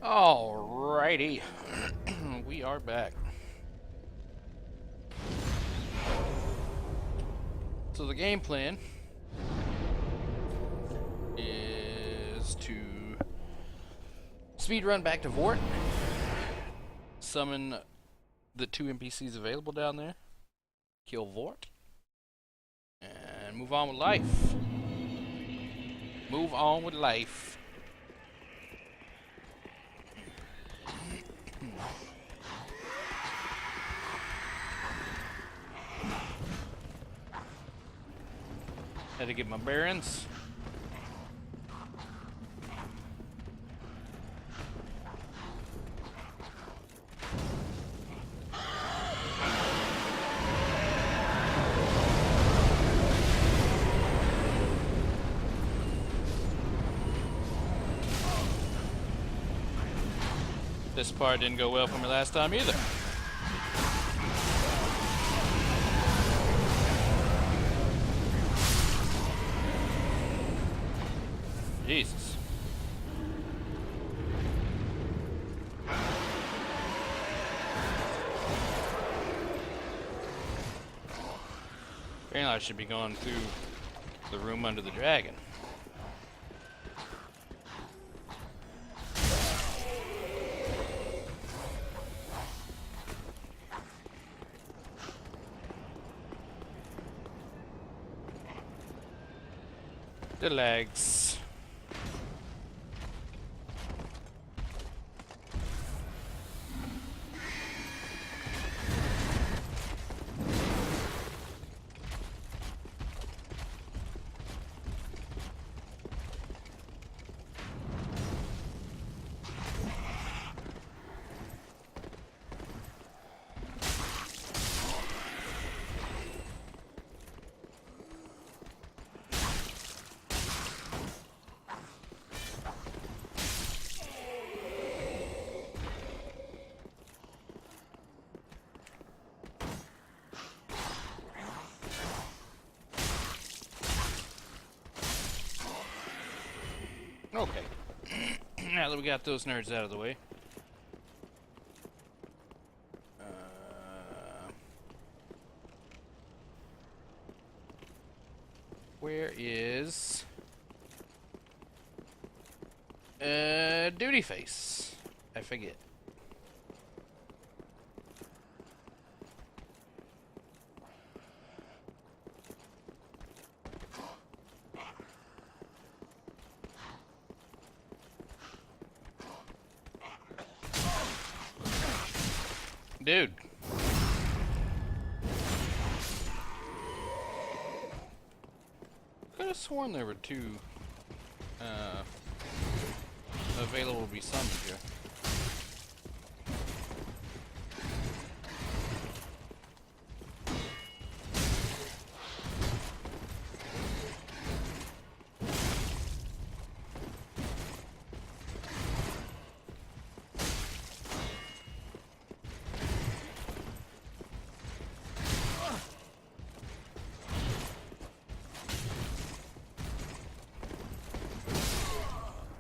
Alrighty, we are back. So the game plan is to speed run back to Vort, summon the 2 NPCs available down there, kill Vort, and move on with life. Move on with life. Had to get my bearings. This part didn't go well for me last time either. Jesus. Apparently I should be going through the room under the dragon. The legs. Okay. Now that we got those nerds out of the way. Where is... Duty Face? I forget. Dude. Could have sworn there were 2 available to be summoned here.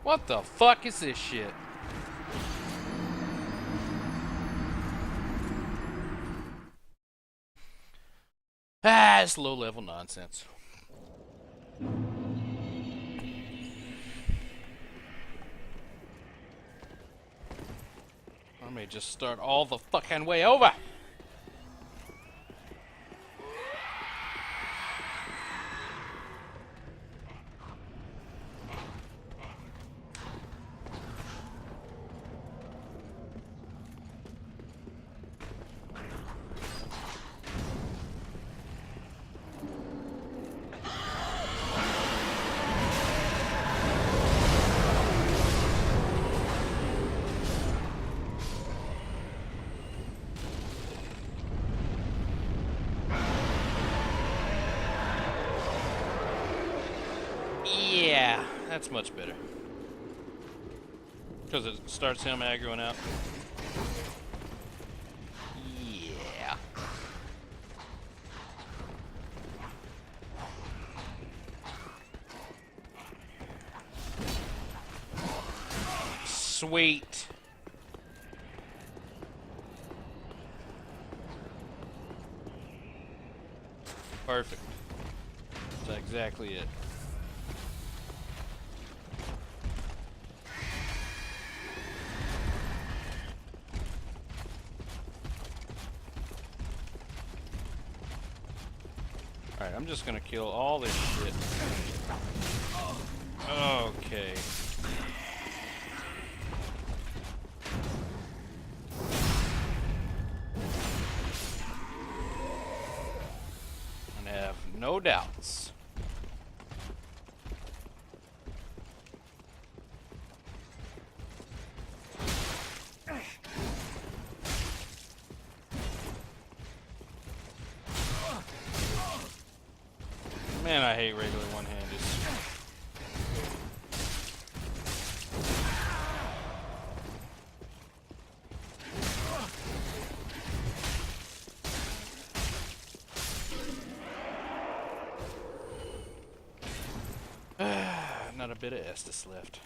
What the fuck is this shit? Ah, it's low-level nonsense. I may just start all the fucking way over. Yeah, that's much better. Because it starts him aggroing out. Yeah. Sweet. Perfect. That's exactly it. Alright, I'm just gonna kill all this shit. Okay. And have no doubts. Man, I hate regular one-handers. Not a bit of Estus left.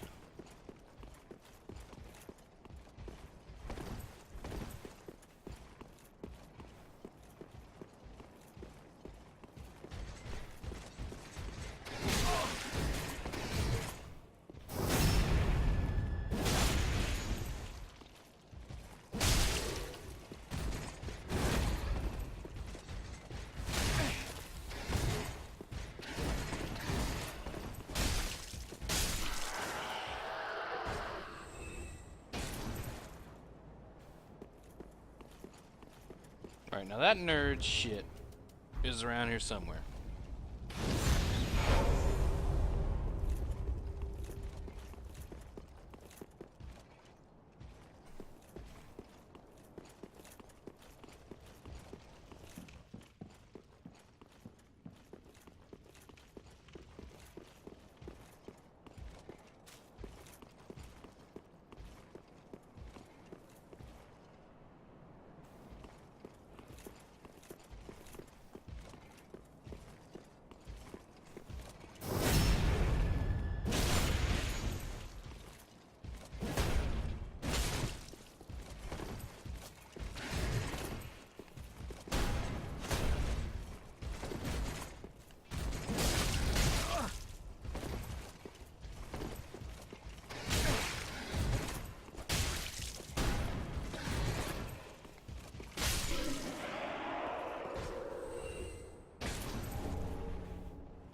Alright, now that nerd shit is around here somewhere.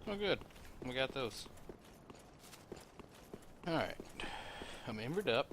Oh good, we got those. Alright, I'm embered up.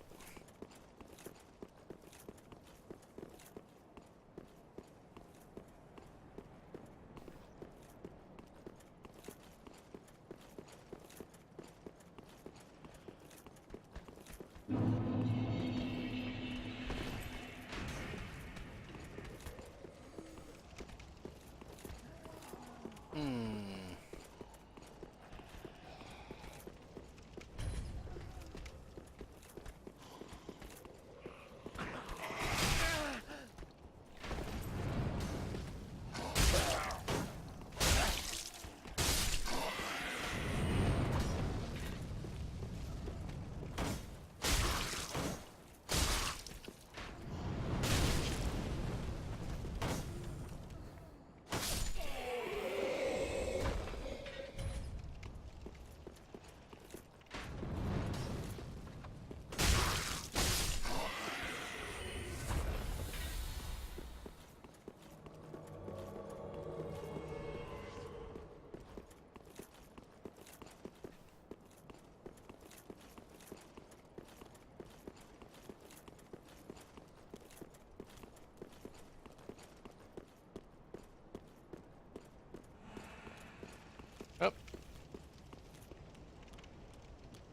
Oh.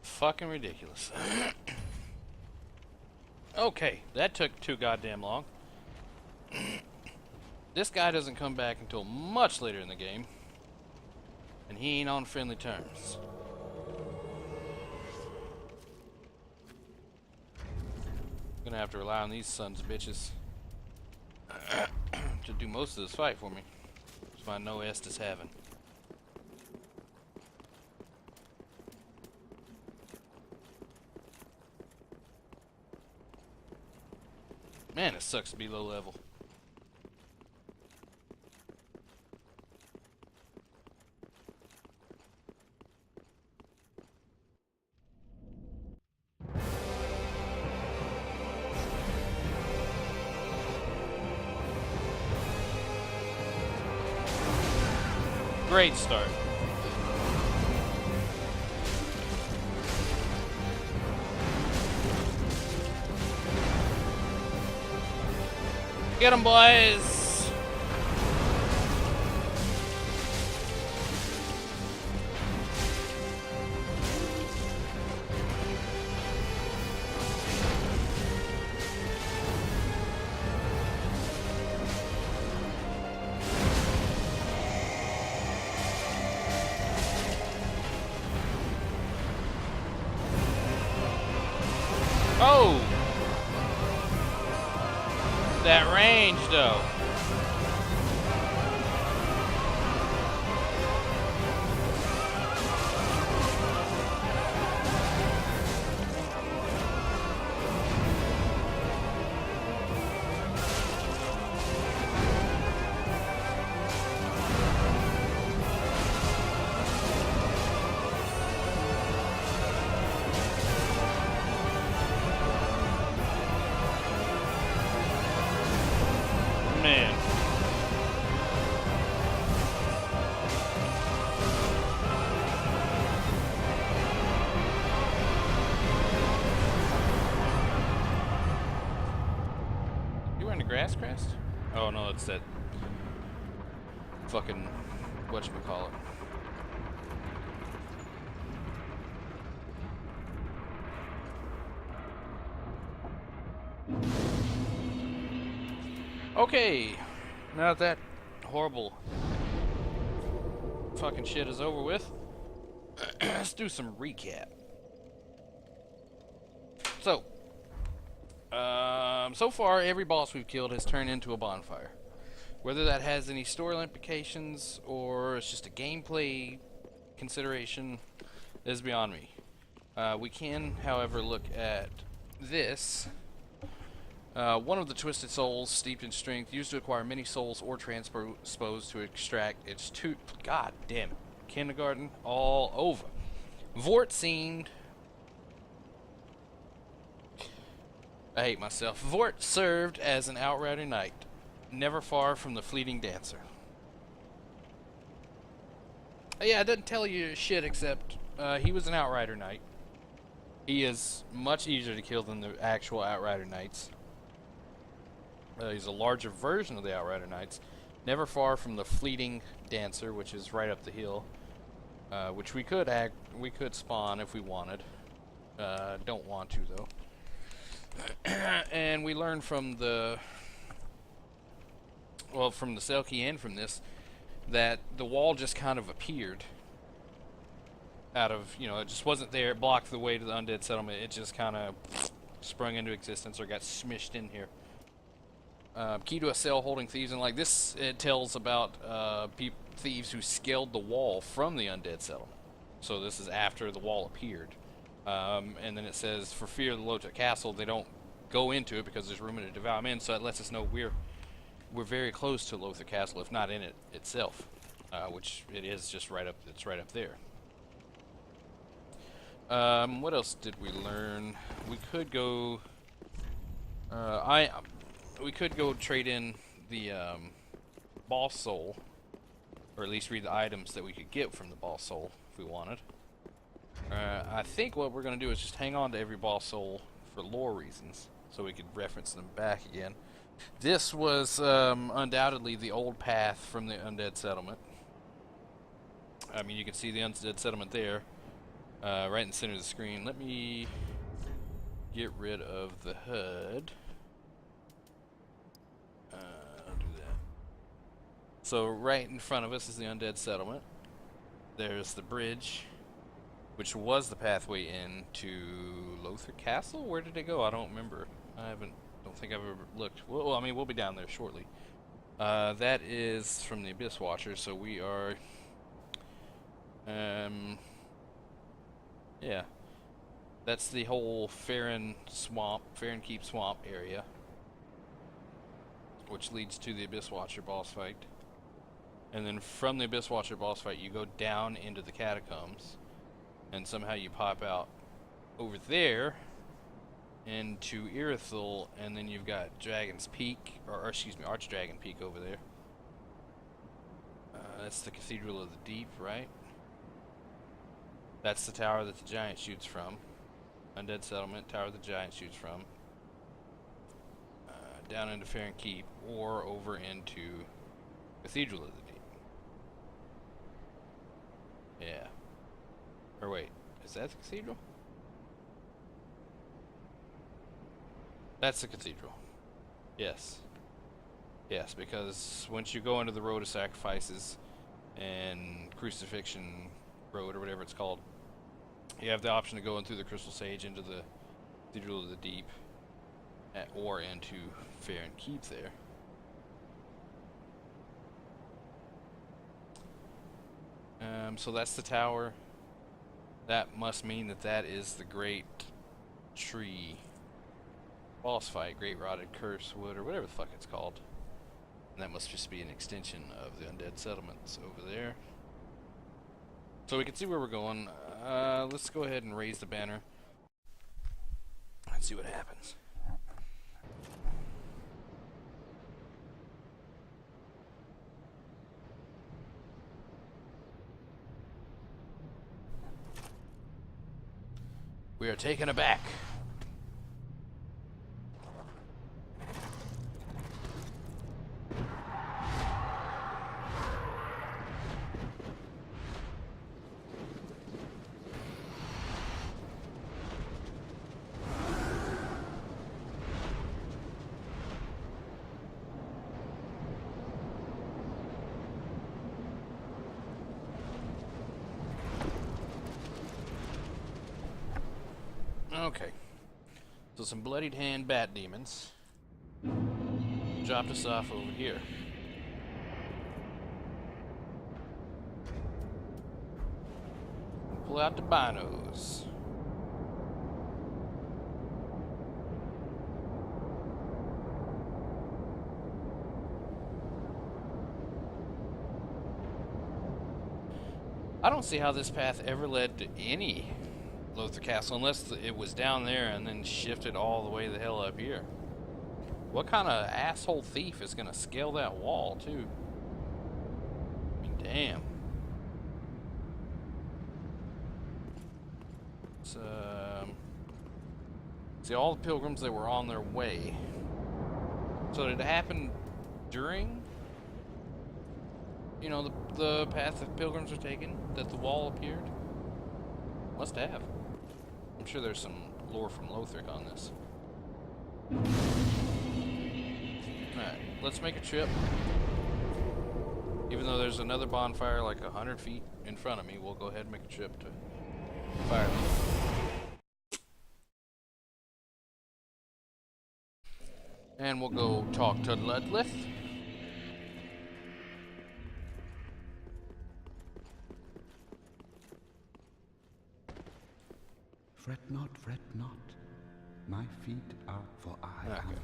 Fucking ridiculous. Okay, that took too goddamn long. This guy doesn't come back until much later in the game. And he ain't on friendly terms. Gonna have to rely on these sons of bitches to do most of this fight for me. That's why no Estus having. Man, it sucks to be low level. great start. Get 'em, boys! Oh! That range, though. Man. You wearing a grass crest? Oh no, it's that fucking whatchamacallit. Okay, now that horrible fucking shit is over with, let's do some recap. So, so far every boss we've killed has turned into a bonfire. Whether that has any story implications or it's just a gameplay consideration is beyond me. We can, however, look at this. One of the twisted souls, steeped in strength, used to acquire many souls or transposed to extract its God damn it. Kindergarten all over. Vort seemed... I hate myself. Vort served as an outrider knight, never far from the fleeting dancer. Yeah, it doesn't tell you shit except he was an outrider knight. He is much easier to kill than the actual outrider knights. He's a larger version of the Outrider Knights, never far from the fleeting dancer, which is right up the hill, which we could spawn if we wanted. Don't want to though. And we learned from the Selkie and from this that the wall just kind of appeared out of, it just wasn't there. It blocked the way to the undead settlement. It just kind of sprung into existence or got smished in here. Key to a cell holding thieves, and like this, it tells about thieves who scaled the wall from the undead settlement. So this is after the wall appeared. And then it says, for fear of the Lothar Castle, they don't go into it because there's rumor to devour men. So it lets us know we're very close to Lothar Castle, if not in it itself, which it is just right up. It's right up there. What else did we learn? We could go. We could go trade in the boss soul, or at least read the items that we could get from the boss soul if we wanted. I think what we're going to do is just hang on to every boss soul for lore reasons, so we could reference them back again. This was undoubtedly the old path from the undead settlement. I mean, you can see the undead settlement there, right in the center of the screen. Let me get rid of the HUD. So right in front of us is the undead settlement. There's the bridge, which was the pathway into Lothar Castle. Where did it go? I don't remember. Don't think I've ever looked. Well, I mean, we'll be down there shortly. That is from the Abyss Watcher, so we are... yeah. That's the whole Farron Keep Swamp area, which leads to the Abyss Watcher boss fight. And then from the Abyss Watcher boss fight, you go down into the catacombs, and somehow you pop out over there into Irithyll, and then you've got Dragon's Peak, or excuse me, Archdragon Peak over there. That's the Cathedral of the Deep, right? That's the tower that the giant shoots from. Undead Settlement, Tower the Giant shoots from. Down into Fair and Keep, or over into Cathedral of the Deep. Yeah. Or wait, is that the Cathedral? That's the Cathedral. Yes. Yes, because once you go into the Road of Sacrifices and Crucifixion Road, or whatever it's called, you have the option to go in through the Crystal Sage into the Cathedral of the Deep, or into Fair and Keep there. So that's the tower. That must mean that that is the Great Tree boss fight, Great Rotted Curse Wood, or whatever the fuck it's called. And that must just be an extension of the Undead Settlements over there. So we can see where we're going. Let's go ahead and raise the banner and see what happens. We are taken aback. Okay. So some bloodied hand bat demons dropped us off over here. Pull out the binos. I don't see how this path ever led to any Lothar Castle, unless it was down there and then shifted all the way the hell up here. What kind of asshole thief is gonna scale that wall, too? I mean, damn. See, all the pilgrims that were on their way. So did it happen during, you know, the path that pilgrims were taking, that the wall appeared? Must have. I'm sure there's some lore from Lothric on this. Alright, let's make a trip. Even though there's another bonfire like 100 feet in front of me, we'll go ahead and make a trip to fire. And we'll go talk to Ludlith. Fret not, my feet are for I Okay.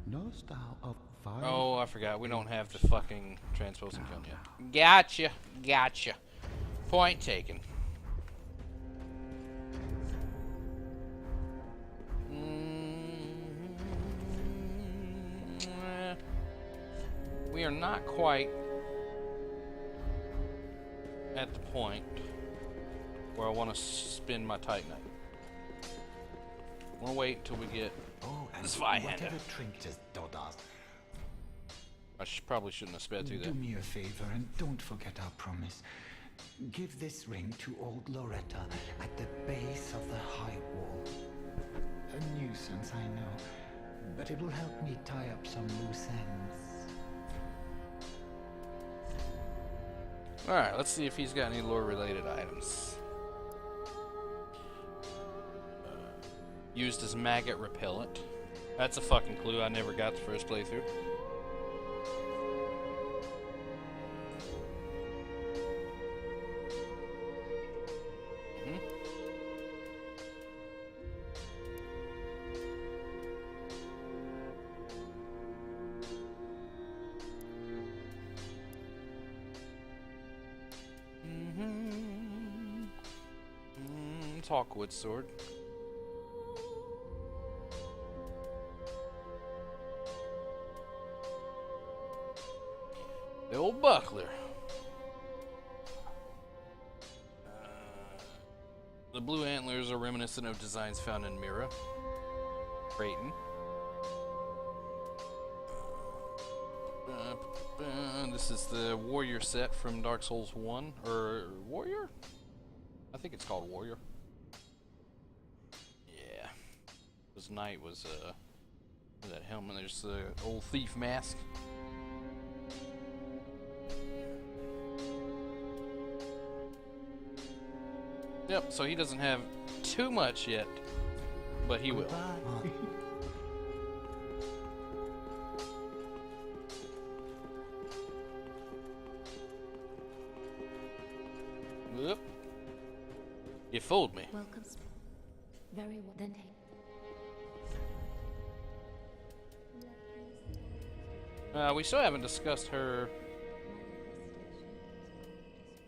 Knowest thou of fire? Oh, I forgot. We don't have the fucking transposing gun yet. Gotcha. Gotcha. Point taken. We are not quite at the point where I want to spin my Titanite. I want to wait until we get this Zweihander. I probably shouldn't have sped through that. Do me a favor and don't forget our promise. Give this ring to old Loretta at the base of the high wall. A nuisance, I know, but it will help me tie up some loose ends. Alright, let's see if he's got any lore-related items. Used as maggot repellent. That's a fucking clue I never got the first playthrough. Talkwood sword. The old buckler. blue antlers are reminiscent of designs found in Mira. Brayton. This is the Warrior set from Dark Souls 1. Or Warrior? I think it's called Warrior. Yeah. This knight was, that helmet. There's the old thief mask. Yep, so he doesn't have too much yet, but he will. Whoop. You fooled me. Welcome. Very well. Then take. We still haven't discussed her.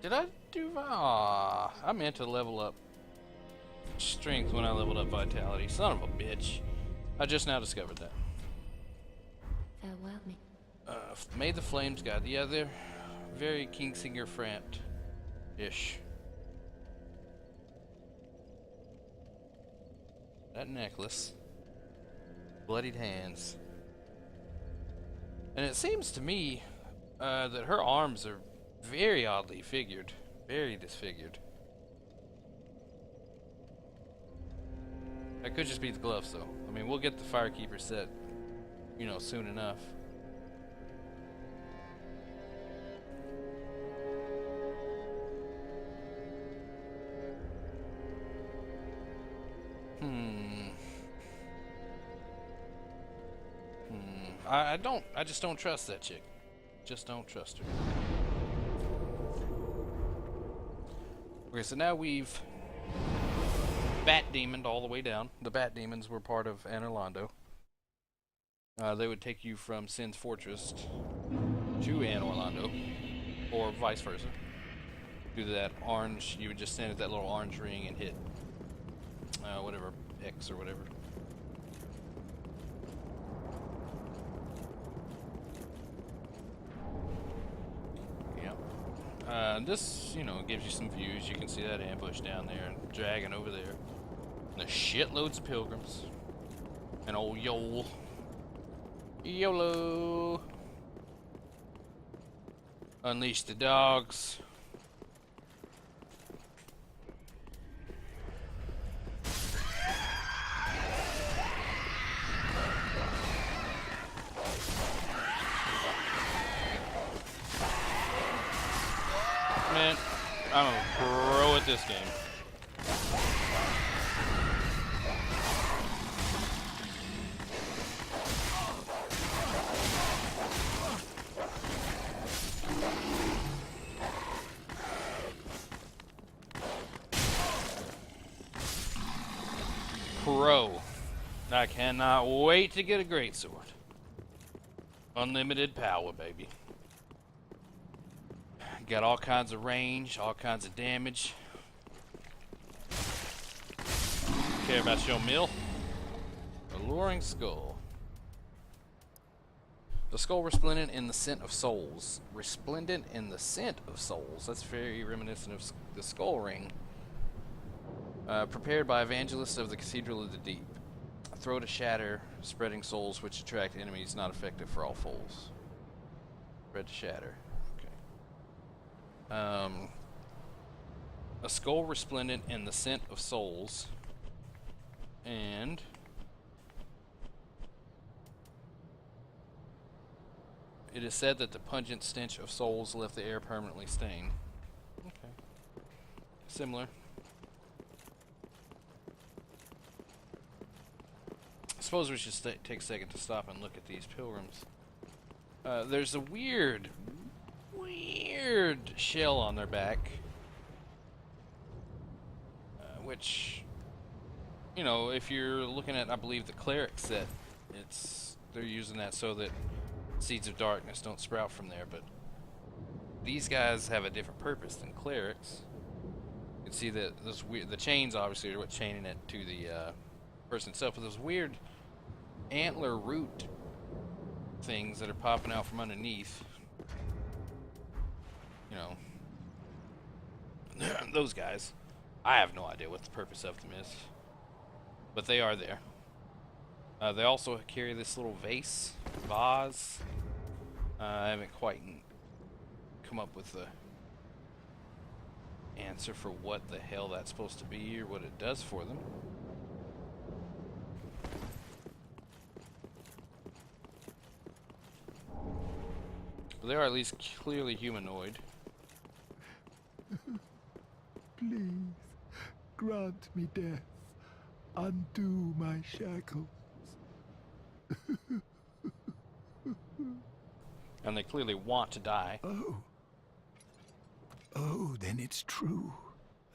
Did I do? Ah, I meant to level up strength when I leveled up vitality. Son of a bitch. I just now discovered that. Farewell, me. Made the Flames God. Yeah, they're very Kingsinger Frant-ish. That necklace. Bloodied hands. And it seems to me that her arms are very oddly figured. Very disfigured. That could just be the gloves, though. I mean, we'll get the Firekeeper set, you know, soon enough. I just don't trust that chick. Just don't trust her. Okay, so now we've Bat Demoned all the way down. The Bat Demons were part of Anor Londo. They would take you from Sin's Fortress to Anor Londo, or vice versa. Do that orange, you would just stand at that little orange ring and hit whatever, X or whatever. This, you know, gives you some views. You can see that ambush down there and dragon over there. And there's shitloads of pilgrims. And old Yol. YOLO. Unleash the dogs. Man, I'm a pro at this game. Pro. I cannot wait to get a greatsword. Unlimited power, baby. Got all kinds of range, all kinds of damage. Care about your mill? Alluring skull. The skull resplendent in the scent of souls. Resplendent in the scent of souls. That's very reminiscent of the skull ring. Prepared by evangelists of the Cathedral of the Deep. Throw to shatter, spreading souls which attract enemies, not effective for all foes. Spread to shatter. A skull resplendent in the scent of souls, and it is said that the pungent stench of souls left the air permanently stained. Okay. Similar. I suppose we should take a second to stop and look at these pilgrims. There's a weird shell on their back, which, you know, if you're looking at, I believe, the cleric set, they're using that so that seeds of darkness don't sprout from there. But these guys have a different purpose than clerics. You can see that the chains obviously are what's chaining it to the person itself, but those weird antler root things that are popping out from underneath. You know, those guys. I have no idea what the purpose of them is. But they are there. They also carry this little vase. I haven't quite come up with the answer for what the hell that's supposed to be or what it does for them. But they are at least clearly humanoid. Please, grant me death. Undo my shackles. And they clearly want to die. Oh. Oh, then it's true.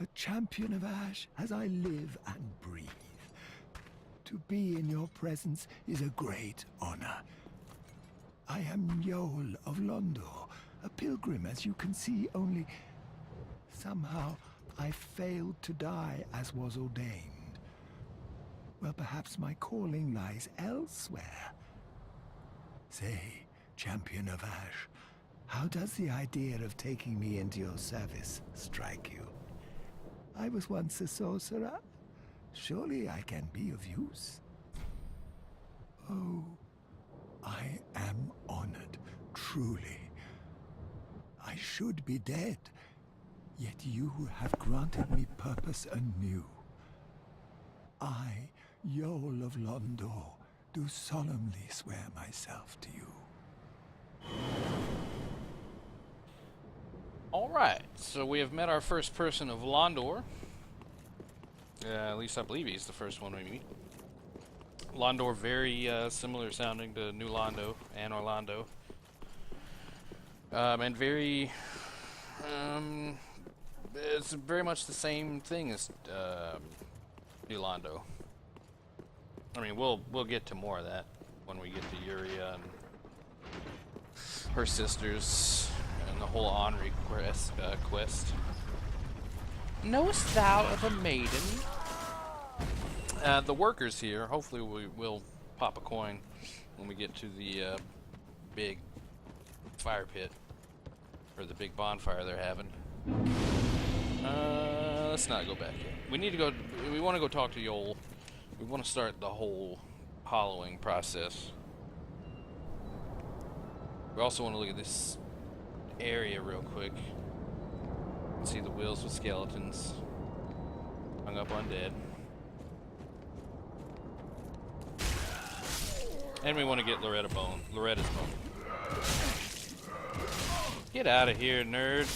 A champion of Ash as I live and breathe. To be in your presence is a great honor. I am Yol of Londor, a pilgrim, as you can see, only somehow I failed to die as was ordained. Well, perhaps my calling lies elsewhere. Say, champion of Ash, how does the idea of taking me into your service strike you? I was once a sorcerer. Surely I can be of use. Oh, I am honored, truly. I should be dead, yet you have granted me purpose anew. I, Yol of Londor, do solemnly swear myself to you. Alright, so we have met our first person of Londor. At least I believe he's the first one we meet. Londor, very similar sounding to New Londo and Orlando. And very... it's very much the same thing as New Londo. I mean, we'll get to more of that when we get to Yuria and her sisters and the whole Henri quest. Knowest thou of a maiden? The workers here, hopefully we will pop a coin when we get to the big fire pit, or the big bonfire they're having. Let's not go back yet. We need to go, we want to go talk to Yol. We want to start the whole hollowing process. We also want to look at this area real quick. See the wheels with skeletons hung up undead. And we want to get Loretta's bone. Get out of here, nerd.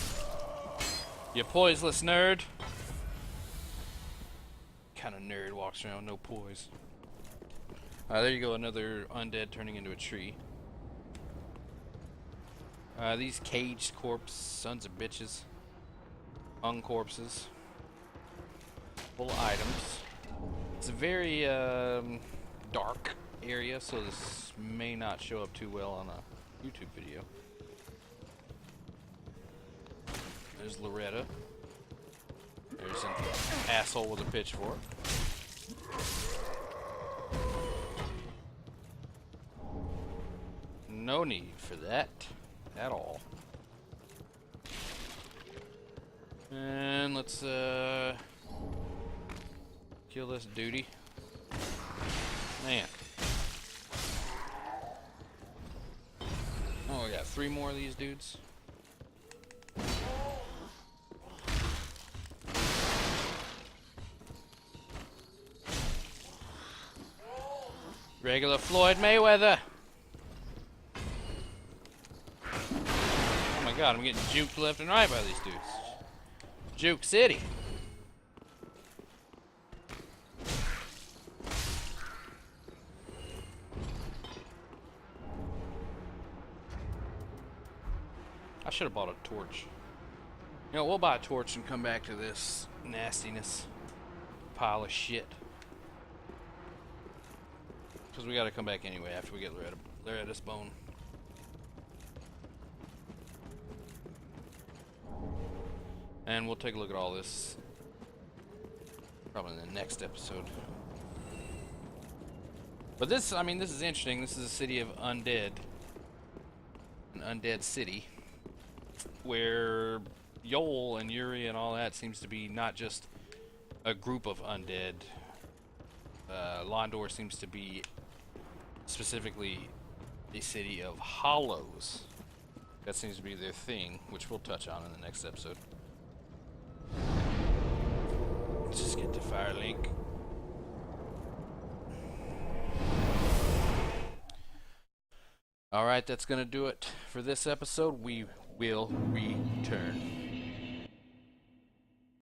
You poiseless nerd. Kind of nerd walks around with no poise. There you go, another undead turning into a tree. These caged corpse sons of bitches. Hung corpses. Full of items. It's a very dark area, so this may not show up too well on a YouTube video. There's Loretta. There's an asshole with a pitchfork. No need for that at all. And let's kill this duty. Man. Oh, we got 3 more of these dudes. Regular Floyd Mayweather. Oh my god, I'm getting juked left and right by these dudes. Juke City. I should have bought a torch. You know, we'll buy a torch and come back to this nastiness. Pile of shit. Because we gotta come back anyway after we get Loretta's bone. And we'll take a look at all this probably in the next episode. But this, I mean, this is interesting. This is a city of undead. An undead city. Where Yol and Yuri and all that seems to be not just a group of undead. Londor seems to be specifically a city of hollows. That seems to be their thing, which we'll touch on in the next episode. Let's just get to Firelink. Alright, that's gonna do it for this episode. We will return.